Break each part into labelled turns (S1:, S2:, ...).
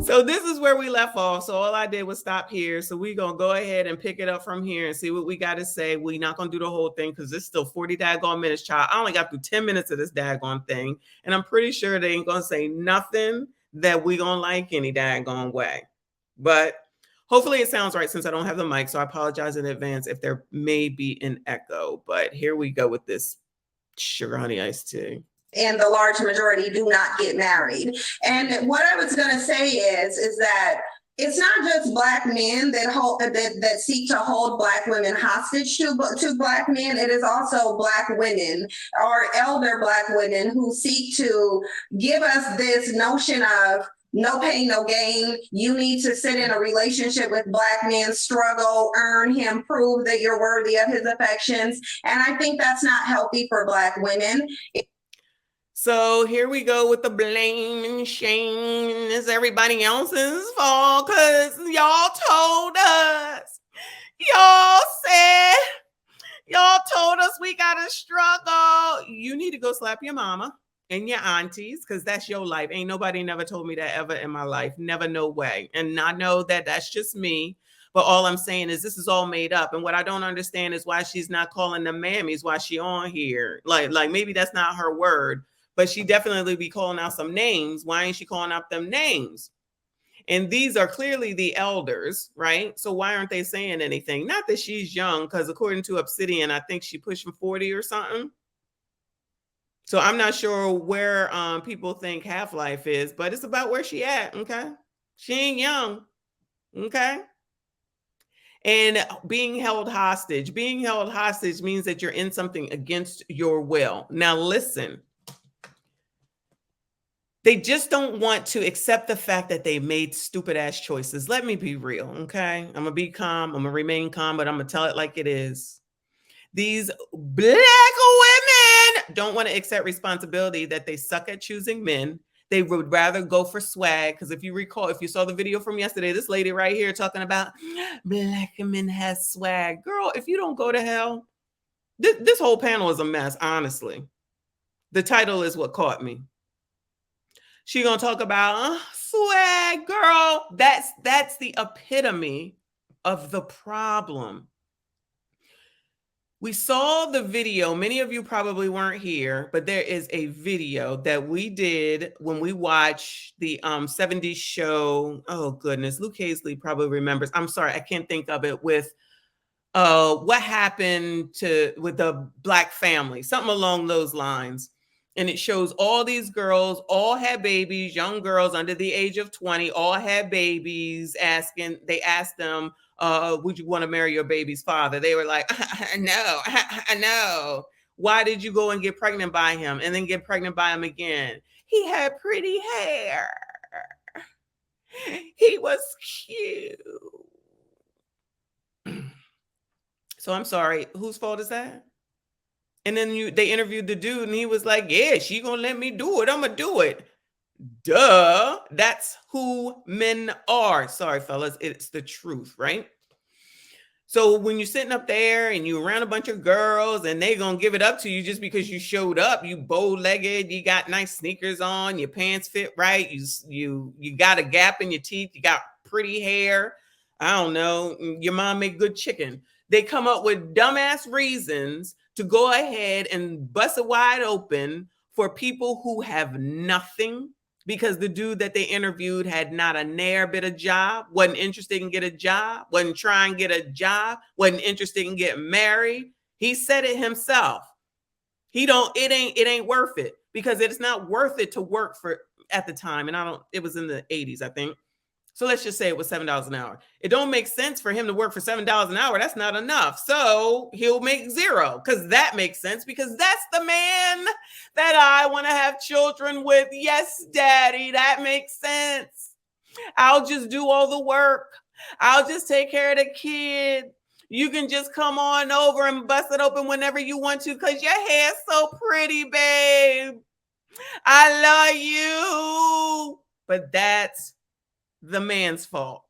S1: So this is where we left off. So all I did was stop here. So we're gonna go ahead and pick it up from here and see what we got to say. We're not gonna do the whole thing because it's still 40 daggone minutes, child. I only got through 10 minutes of this daggone thing, and I'm pretty sure they ain't gonna say nothing that we gonna like any daggone way. But hopefully it sounds right since I don't have the mic. So I apologize in advance if there may be an echo. But here we go with this sugar honey iced tea.
S2: And the large majority do not get married. And what I was going to say is that it's not just Black men that seek to hold Black women hostage to Black men. It is also Black women or elder Black women who seek to give us this notion of no pain, no gain. You need to sit in a relationship with Black men, struggle, earn him, prove that you're worthy of his affections. And I think that's not healthy for Black women.
S1: So here we go with the blame and shame. It's everybody else's fault because y'all told us. Y'all told us we got to struggle. You need to go slap your mama and your aunties because that's your life. Ain't nobody never told me that ever in my life. Never, no way. And I know that that's just me. But all I'm saying is this is all made up. And what I don't understand is why she's not calling them mammies while she on here. Like maybe that's not her word. But she definitely be calling out some names. Why ain't she calling out them names? And these are clearly the elders, right? So why aren't they saying anything? Not that she's young, because according to Obsidian, I think she pushing 40 or something. So I'm not sure where people think Half-Life is, but it's about where she at, okay? She ain't young, okay? And being held hostage means that you're in something against your will. Now listen. They just don't want to accept the fact that they made stupid ass choices. Let me be real, okay? I'm gonna be calm. I'm gonna remain calm, but I'm gonna tell it like it is. These Black women don't want to accept responsibility that they suck at choosing men. They would rather go for swag. Because if you recall, if you saw the video from yesterday, this lady right here talking about Black men has swag. Girl, if you don't go to hell, this whole panel is a mess, honestly. The title is what caught me. She gonna talk about swag, girl. That's the epitome of the problem. We saw the video. Many of you probably weren't here, but there is a video that we did when we watched the 70s show. Oh goodness, Luke Hazley probably remembers. I'm sorry, I can't think of it. With what happened with the Black family, something along those lines. And it shows all these girls, all had babies, young girls under the age of 20, all had babies. They asked them, would you want to marry your baby's father? They were like, no, no. Why did you go and get pregnant by him and then get pregnant by him again? He had pretty hair. He was cute. So I'm sorry, whose fault is that? And then they interviewed the dude and he was like, yeah, she gonna let me do it. I'm gonna do it. Duh. That's who men are. Sorry, fellas. It's the truth, right? So when you're sitting up there and you're around a bunch of girls and they gonna give it up to you just because you showed up, you bow-legged, you got nice sneakers on, your pants fit right, you got a gap in your teeth, you got pretty hair, I don't know, your mom make good chicken. They come up with dumbass reasons to go ahead and bust it wide open for people who have nothing, because the dude that they interviewed had not a near bit of job, wasn't interested in get a job, wasn't trying to get a job, wasn't interested in getting married. He said it himself. It ain't worth it, because it's not worth it to work for at the time. And it was in the 80s, I think. So let's just say it was $7 an hour. It don't make sense for him to work for $7 an hour. That's not enough. So he'll make $0, because that makes sense, because that's the man that I want to have children with. Yes, daddy, that makes sense. I'll just do all the work. I'll just take care of the kid. You can just come on over and bust it open whenever you want to, because your hair's so pretty, babe. I love you. but that's the man's fault.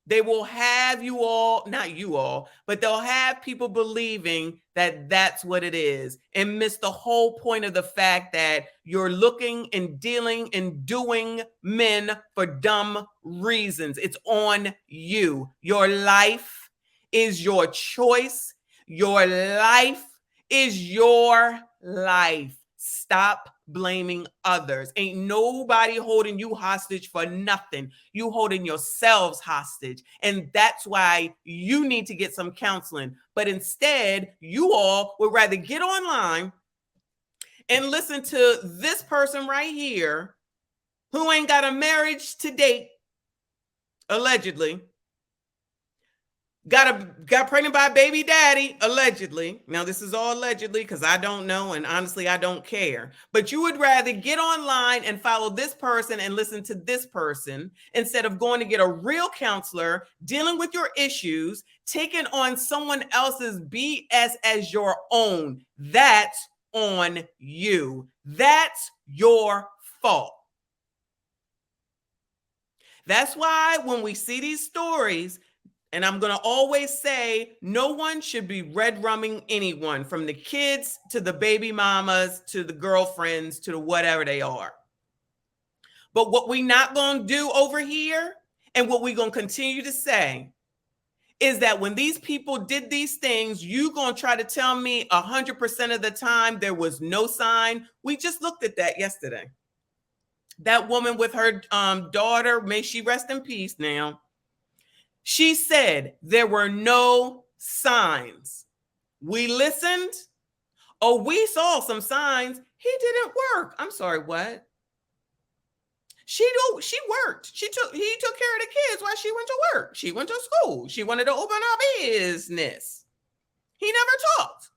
S1: They will have you all, not you all, but they'll have people believing that that's what it is and miss the whole point of the fact that you're looking and dealing and doing men for dumb reasons. It's on you. Your life is your choice. Your life is your life. Stop blaming others. Ain't nobody holding you hostage for nothing. You holding yourselves hostage. And that's why you need to get some counseling. But instead, you all would rather get online and listen to this person right here who ain't got a marriage to date, allegedly. Got pregnant by a baby daddy, allegedly. Now, this is all allegedly because I don't know, and honestly, I don't care. But you would rather get online and follow this person and listen to this person instead of going to get a real counselor, dealing with your issues, taking on someone else's BS as your own. That's on you. That's your fault. That's why when we see these stories, and I'm going to always say, no one should be red rumming anyone, from the kids to the baby mamas to the girlfriends to the whatever they are. But what we're not going to do over here, and what we're going to continue to say, is that when these people did these things, you going to try to tell me 100% of the time there was no sign. We just looked at that yesterday. That woman with her daughter, may she rest in peace now. She said there were no signs. We listened. Oh, we saw some signs. He didn't work. I'm sorry, what? She worked. He took care of the kids while she went to work. She went to school. She wanted to open a business. He never talked.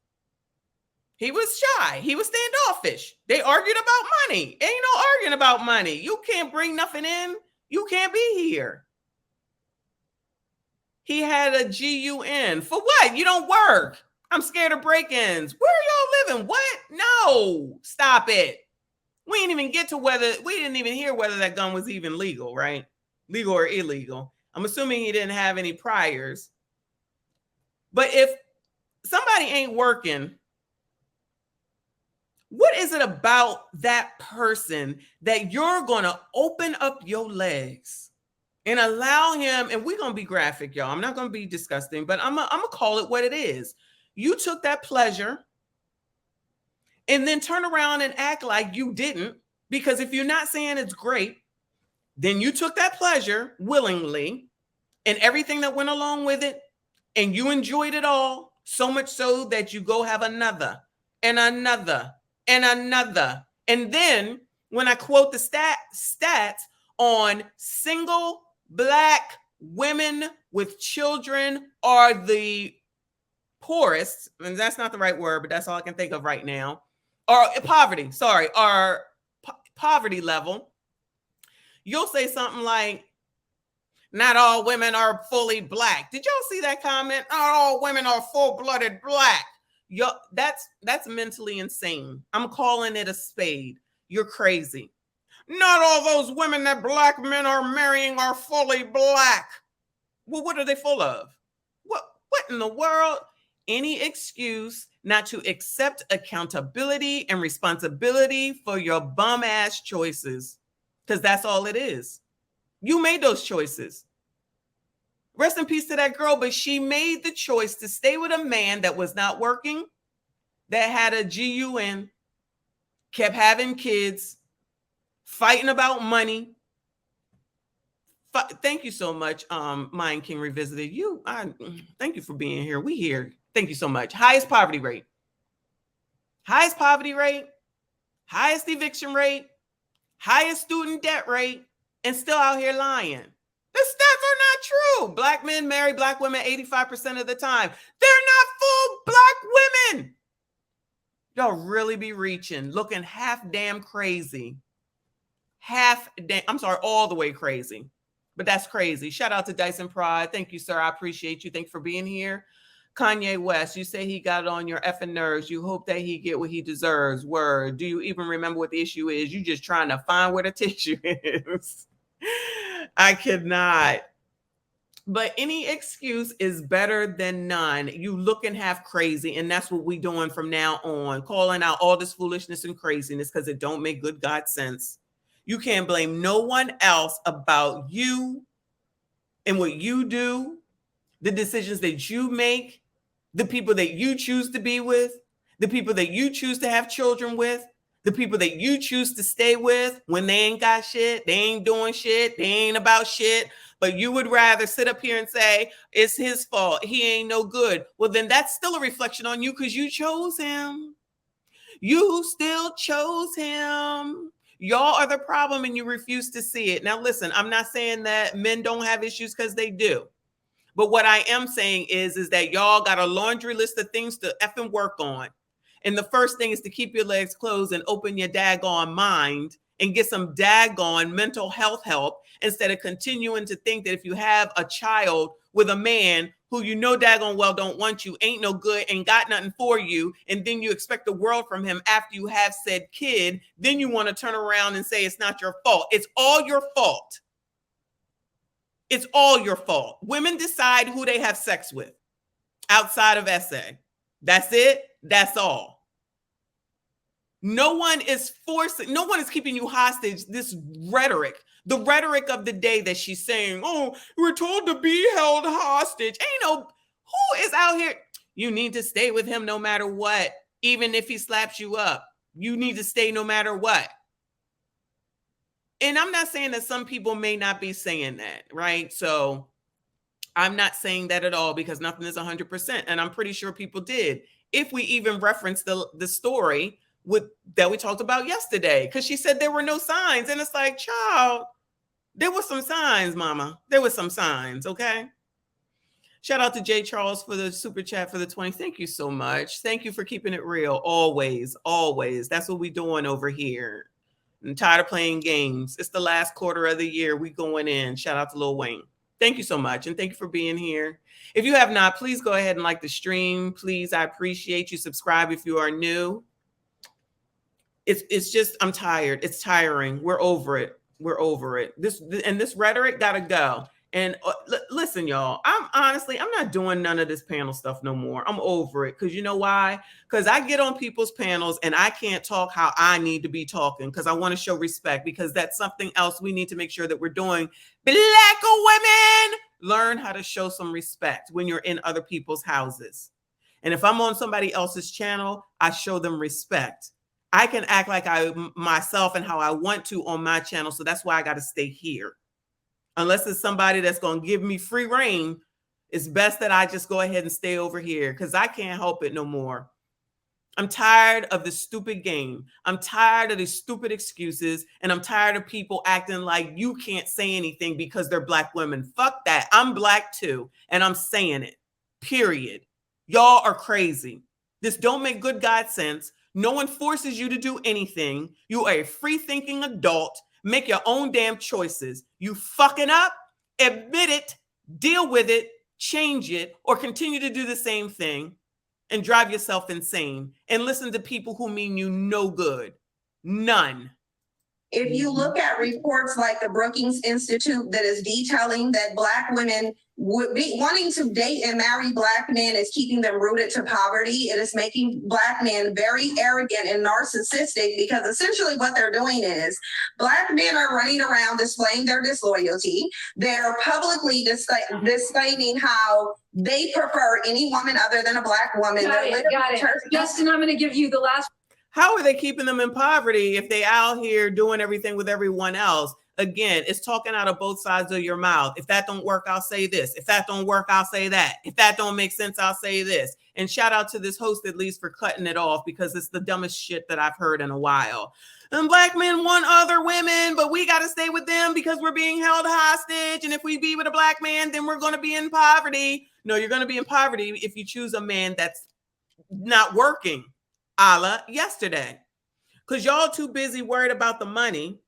S1: He was shy. He was standoffish. They argued about money. Ain't no arguing about money. You can't bring nothing in. You can't be here. He had a GUN. For what? You don't work. I'm scared of break-ins. Where are y'all living? What? No. Stop it. We didn't even hear whether that gun was even legal, right? Legal or illegal. I'm assuming he didn't have any priors. But if somebody ain't working, what is it about that person that you're going to open up your legs and allow him? And we're going to be graphic, y'all. I'm not going to be disgusting, but I'm going to call it what it is. You took that pleasure and then turn around and act like you didn't, because if you're not saying it's great, then you took that pleasure willingly and everything that went along with it, and you enjoyed it all, so much so that you go have another and another and another. And then when I quote the stats on single Black women with children are the poorest, and that's not the right word, but that's all I can think of right now, or poverty, sorry, our poverty level, you'll say something like, not all women are fully Black. Did y'all see that comment? Not all women are full-blooded Black. Yo, that's mentally insane. I'm calling it a spade. You're crazy. Not all those women that Black men are marrying are fully Black. Well, what are they full of? What in the world? Any excuse not to accept accountability and responsibility for your bum ass choices, because that's all it is. You made those choices. Rest in peace to that girl, but she made the choice to stay with a man that was not working, that had a GUN, kept having kids, fighting about money. Thank you so much, Mind King Revisited. Thank you for being here. We here. Thank you so much. Highest poverty rate, highest eviction rate, highest student debt rate, and still out here lying. The stats are not true. Black men marry Black women 85% of the time. They're not full Black women. Y'all really be reaching, looking half damn crazy. All the way crazy. But that's crazy. Shout out to Dyson Pride. Thank you, sir. I appreciate you. Thanks for being here. Kanye West, you say he got on your effing nerves. You hope that he get what he deserves. Word. Do you even remember what the issue is? You just trying to find where the tissue is. I cannot. But any excuse is better than none. You looking half crazy, and that's what we doing from now on, calling out all this foolishness and craziness because it don't make good God sense. You can't blame no one else about you and what you do, the decisions that you make, the people that you choose to be with, the people that you choose to have children with, the people that you choose to stay with when they ain't got shit, they ain't doing shit, they ain't about shit, but you would rather sit up here and say, it's his fault, he ain't no good. Well, then that's still a reflection on you because you chose him. You still chose him. Y'all are the problem and you refuse to see it. Now, listen, I'm not saying that men don't have issues because they do. But what I am saying is that y'all got a laundry list of things to effing work on. And the first thing is to keep your legs closed and open your daggone mind and get some daggone mental health help instead of continuing to think that if you have a child with a man who you know daggone well don't want you, ain't no good, ain't got nothing for you, and then you expect the world from him after you have said kid, then you want to turn around and say it's not your fault. It's all your fault. It's all your fault. Women decide who they have sex with outside of essay. That's it. That's all. No one is forcing, no one is keeping you hostage. This rhetoric, the rhetoric of the day that she's saying, oh, we're told to be held hostage. Ain't no, who is out here? You need to stay with him no matter what. Even if he slaps you up, you need to stay no matter what. And I'm not saying that some people may not be saying that, right? So I'm not saying that at all because nothing is 100%. And I'm pretty sure people did. If we even reference the story that we talked about yesterday, because she said there were no signs. And it's like, child, there were some signs, mama. There were some signs, okay? Shout out to Jay Charles for the super chat for the 20. Thank you so much. Thank you for keeping it real. Always, always. That's what we're doing over here. I'm tired of playing games. It's the last quarter of the year. We going in. Shout out to Lil Wayne. Thank you so much. And thank you for being here. If you have not, please go ahead and like the stream. Please, I appreciate you. Subscribe if you are new. It's just, I'm tired. It's tiring. We're over it. We're over it. This rhetoric got to go. And listen, y'all, I'm not doing none of this panel stuff no more. I'm over it. Because you know why? Because I get on people's panels and I can't talk how I need to be talking because I want to show respect, because that's something else we need to make sure that we're doing. Black women, learn how to show some respect when you're in other people's houses. And if I'm on somebody else's channel, I show them respect. I can act like myself and how I want to on my channel. So that's why I got to stay here. Unless it's somebody that's going to give me free reign, it's best that I just go ahead and stay over here because I can't help it no more. I'm tired of this stupid game. I'm tired of these stupid excuses, and I'm tired of people acting like you can't say anything because they're Black women. Fuck that. I'm Black too, and I'm saying it, period. Y'all are crazy. This don't make good God sense. No one forces you to do anything. You are a free-thinking adult. Make your own damn choices. You fucking up, admit it, deal with it, change it, or continue to do the same thing and drive yourself insane and listen to people who mean you no good. None.
S2: If you look at reports like the Brookings Institute that is detailing that Black women would be wanting to date and marry Black men is keeping them rooted to poverty. It is making Black men very arrogant and narcissistic because essentially what they're doing is Black men are running around displaying their disloyalty. They're publicly disclaiming how they prefer any woman other than a Black woman.
S3: Got it. Justin, I'm going to give you the last.
S1: How are they keeping them in poverty if they out here doing everything with everyone else? Again, it's talking out of both sides of your mouth. If that don't work, I'll say this. If that don't work, I'll say that. If that don't make sense, I'll say this. And shout out to this host at least for cutting it off because it's the dumbest shit that I've heard in a while. And Black men want other women, but we got to stay with them because we're being held hostage. And if we be with a Black man, then we're going to be in poverty. No, you're going to be in poverty if you choose a man that's not working. A la yesterday, because y'all too busy worried about the money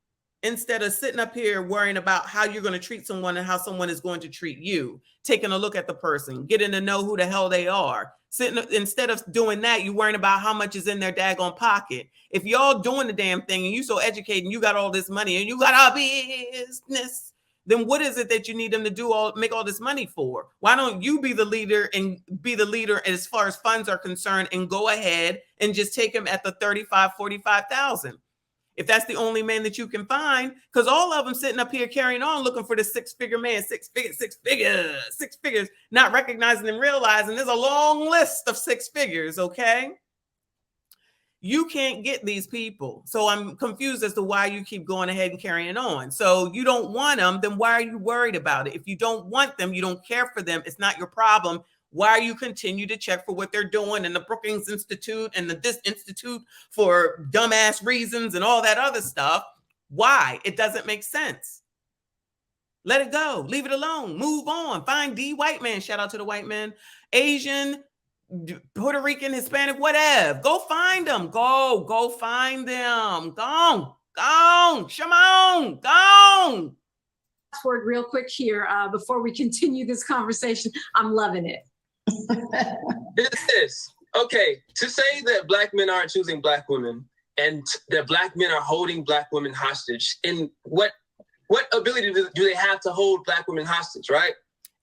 S1: instead of sitting up here worrying about how you're going to treat someone and how someone is going to treat you, taking a look at the person, getting to know who the hell they are. Instead of doing that, you're worrying about how much is in their daggone pocket. If y'all doing the damn thing and you so educated and you got all this money and you got a business, then what is it that you need them to do make all this money for? Why don't you be the leader as far as funds are concerned and go ahead and just take him at the 35, 45,000? If that's the only man that you can find, because all of them sitting up here carrying on looking for the six-figure man, six figures, not recognizing and realizing there's a long list of six figures, okay? You can't get these people. So I'm confused as to why you keep going ahead and carrying on. So you don't want them, then why are you worried about it? If you don't want them, you don't care for them, it's not your problem. Why are you continue to check for what they're doing and the Brookings Institute and this institute for dumbass reasons and all that other stuff? Why? It doesn't make sense. Let it go. Leave it alone. Move on. Find the white man. Shout out to the white man. Asian, Puerto Rican, Hispanic, whatever. Go find them. Go find them. Go. Shimon. Go.
S3: Word real quick here before we continue this conversation. I'm loving it.
S4: This. Okay, to say that black men aren't choosing black women and that black men are holding black women hostage, and what ability do they have to hold black women hostage, right?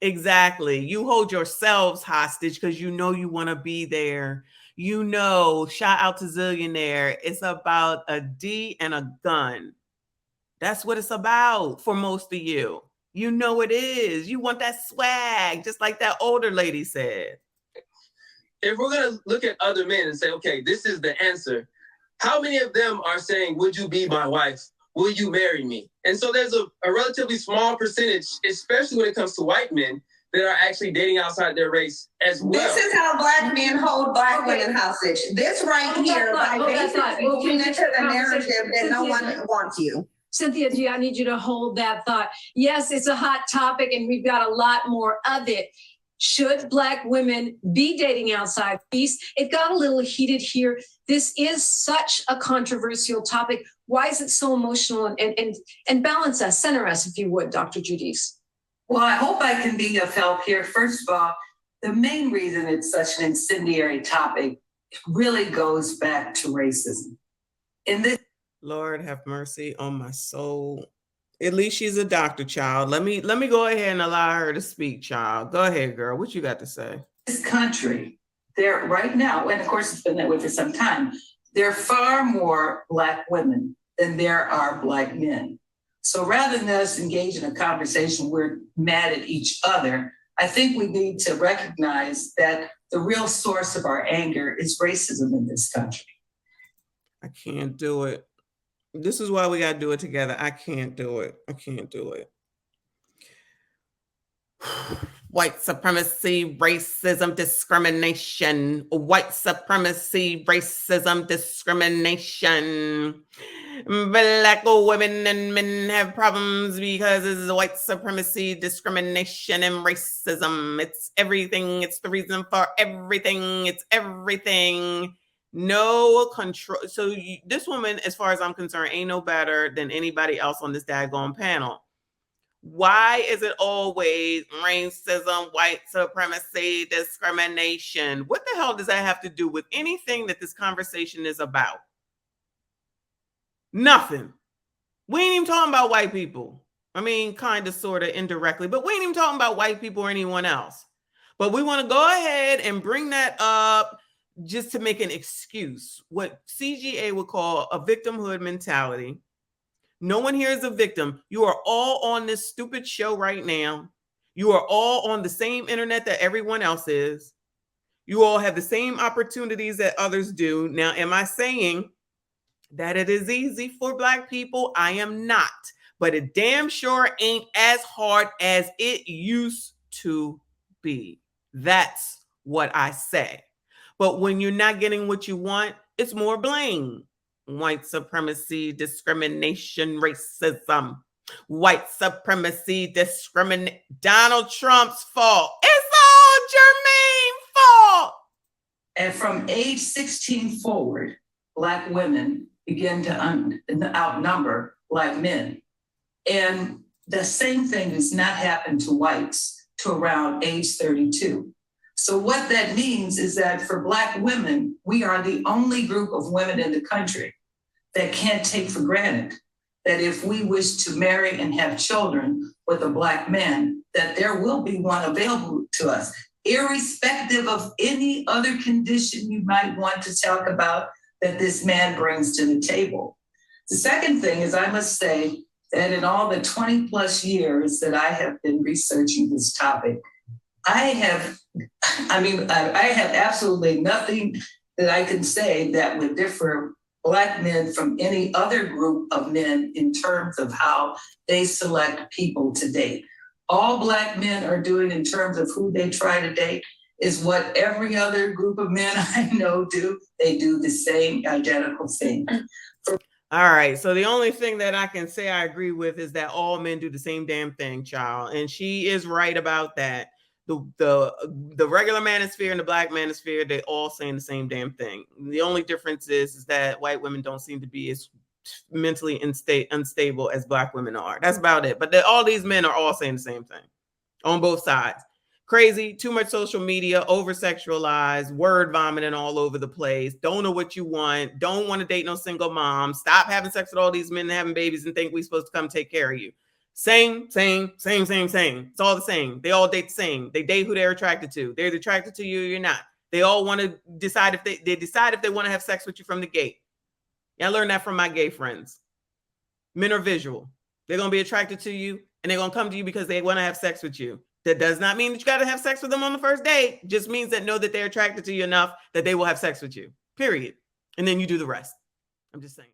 S1: Exactly. You hold yourselves hostage because you know you want to be there. You know, shout out to Zillionaire. It's about a D and a gun. That's what it's about for most of you. You know it is. You want that swag, just like that older lady said.
S4: If we're going to look at other men and say, okay, this is the answer, how many of them are saying, would you be my wife? Will you marry me? And so there's a relatively small percentage, especially when it comes to white men, that are actually dating outside their race as well.
S2: This is how black men hold black women hostage. This right here, by basically moving into the narrative that no one wants you.
S3: Cynthia G, I need you to hold that thought. Yes, it's a hot topic and we've got a lot more of it. Should black women be dating outside peace? It got a little heated here. This is such a controversial topic. Why is it so emotional? And balance us, center us, if you would, Dr. Giudice.
S5: Well, I hope I can be of help here. First of all, the main reason it's such an incendiary topic really goes back to racism. In this
S1: Lord have mercy on my soul. At least she's a doctor, child. Let me go ahead and allow her to speak, child. Go ahead, girl. What you got to say?
S5: This country, there right now, and of course it's been that way for some time, there are far more black women than there are black men. So rather than us engage in a conversation, we're mad at each other. I think we need to recognize that the real source of our anger is racism in this country.
S1: I can't do it. This is why we got to do it together. I can't do it. I can't do it. White supremacy, racism, discrimination. White supremacy, racism, discrimination. Black women and men have problems because it's white supremacy, discrimination, and racism. It's everything. It's the reason for everything. It's everything. No control. So this woman, as far as I'm concerned, ain't no better than anybody else on this daggone panel. Why is it always racism, white supremacy, discrimination? What the hell does that have to do with anything that this conversation is about? Nothing. We ain't even talking about white people. I mean, kind of, sort of, indirectly, but we ain't even talking about white people or anyone else. But we want to go ahead and bring that up just to make an excuse, what CGA would call a victimhood mentality. No one here is a victim. You are all on this stupid show right now. You are all on the same internet that everyone else is. You all have the same opportunities that others do. Now, am I saying that it is easy for Black people? I am not. But it damn sure ain't as hard as it used to be. That's what I say. But when you're not getting what you want, it's more blame. White supremacy, discrimination, racism. White supremacy, discrimination. Donald Trump's fault. It's all Jermaine's fault.
S5: And from age 16 forward, Black women begin to outnumber Black men. And the same thing does not happen to whites to around age 32. So what that means is that for Black women, we are the only group of women in the country that can't take for granted that if we wish to marry and have children with a Black man, that there will be one available to us, irrespective of any other condition you might want to talk about that this man brings to the table. The second thing is, I must say that in all the 20 plus years that I have been researching this topic, I have absolutely nothing that I can say that would differ Black men from any other group of men in terms of how they select people to date. All Black men are doing in terms of who they try to date is what every other group of men I know do. They do the same identical thing.
S1: All right. So the only thing that I can say I agree with is that all men do the same damn thing, child. And she is right about that. The regular manosphere and the Black manosphere, they all saying the same damn thing. The only difference is that white women don't seem to be as mentally unstable as Black women are. That's about it. But all these men are all saying the same thing on both sides. Crazy, too much social media, over-sexualized, word vomiting all over the place, don't know what you want, don't want to date no single mom, stop having sex with all these men and having babies and think we're supposed to come take care of you. Same. It's all the same. They all date the same. They date who they're attracted to. They're attracted to you or you're not. They all want to decide if they want to have sex with you from the gate. Yeah, I learned that from my gay friends. Men are visual. They're going to be attracted to you and they're going to come to you because they want to have sex with you. That does not mean that you got to have sex with them on the first date. It just means that know that they're attracted to you enough that they will have sex with you, period. And then you do the rest. I'm just saying.